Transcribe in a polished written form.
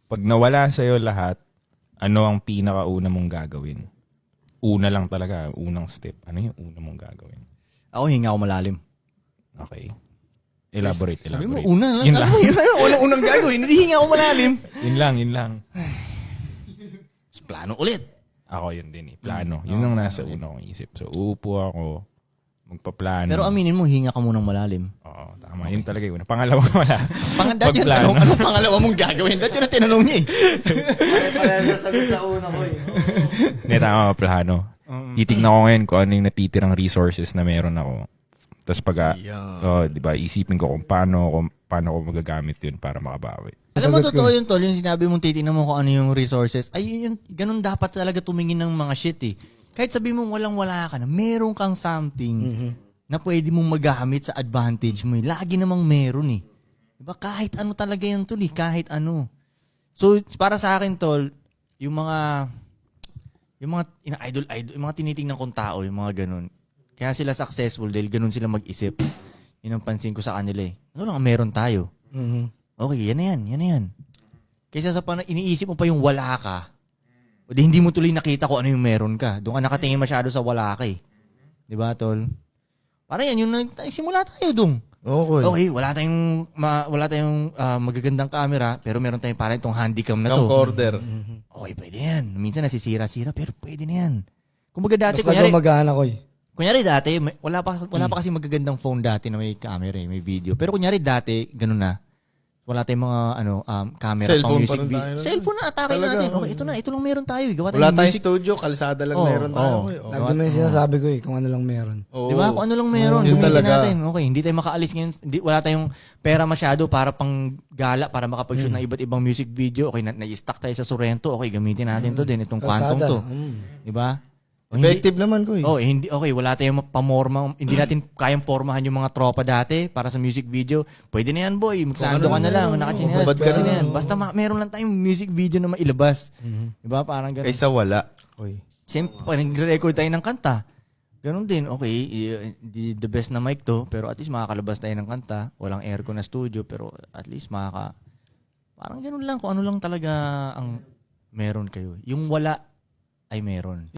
Pag nawala sa'yo lahat, ano ang pinakauna mong gagawin? Una lang talaga, unang step. Ano yung una mong gagawin? Ako, hinga ako malalim. Okay. Elaborate. Sabi mo, una lang. Yun lang. Unang gagawin, hindi hinga ako malalim. Yun lang. Plano ulit. Ako yun din eh. Plano. Yun ang nasa una kong isip. So, uupo ako, magpaplano. Pero aminin mo, hinga ka munang malalim. Oo, tama. Yun talaga yun. Pangalawa wala. Dati yung tanong, ano pangalawa mong gagawin? Dati yun ang tinanong niya eh. Pare-pare sasagot sa una ko eh. Hindi, tama, plano. Titignan ko ngayon kung ano yung natitirang resources na meron ako. Tapos di ba, isipin ko kung paano ko magagamit yun para makabawi. Alam mo, totoo yun, Tol. Yung sinabi mong titignan mo kung ano yung resources. Ay, yun, ganun dapat talaga tumingin ng mga shit eh. Kahit sabi mo walang-wala ka na, meron kang something na pwede mong magamit sa advantage mo. Lagi namang meron eh. Diba? Kahit ano talaga yan, Tol eh. Kahit ano. So, para sa akin, Tol, yung mga ina-idol, yung mga tinitingnan kong tao, yung mga ganun. Kaya sila successful dahil ganun sila mag-isip. Yun ang pansin ko sa kanila eh. Ano lang meron tayo? Okay, yan na yan. Kaysa sa iniisip mo pa yung wala ka, o di hindi mo tuloy nakita kung ano yung meron ka. Doon ka nakatingin masyado sa wala ka eh. Diba, Tol? Parang yan, yung simula tayo doon. Okay, wala tayong magagandang camera, pero meron tayong parang itong handycam na to. Camcorder. Okay, pwede yan. Minsan nasisira-sira, pero pwede na yan. Kumbaga dati, Mas nagmamagana ko eh. Kunyari dati, wala pa kasi magagandang phone dati na may camera, may video. Pero kunyari dati, ganun na. Wala tayong mga camera pang music video. Cellphone na atake natin. Okay, ito lang meron tayo. Gawa wala tayong music studio, kalsada lang meron tayo. Lagi mo yung sinasabi ko eh, kung ano lang meron. Di ba? Kung ano lang meron, gamitin natin. Okay, hindi tayo makaalis ngayon. Wala tayong pera masyado para pang gala, para makapag-shoot ng iba't ibang music video. Okay, na-stack tayo sa Sorrento. Okay, gamitin natin to din. Itong Quantum to. Di ba? Effective naman ko eh. Okay, wala tayong pamorma. Hindi natin kayang pormahan yung mga tropa dati para sa music video. Pwede na yan, boy. Magsando ka na lang. Nakachinelas. Pwede na yan. Basta meron lang tayong music video na mailabas. Diba? Parang ganun. Kaysa wala. Siyempre, nagre-record tayo ng kanta. Ganun din. Okay, the best na mic to. Pero at least makakalabas tayo ng kanta. Walang aircon na studio. Pero at least parang ganun lang. Kung ano lang talaga ang meron kayo. Yung wala ay meron.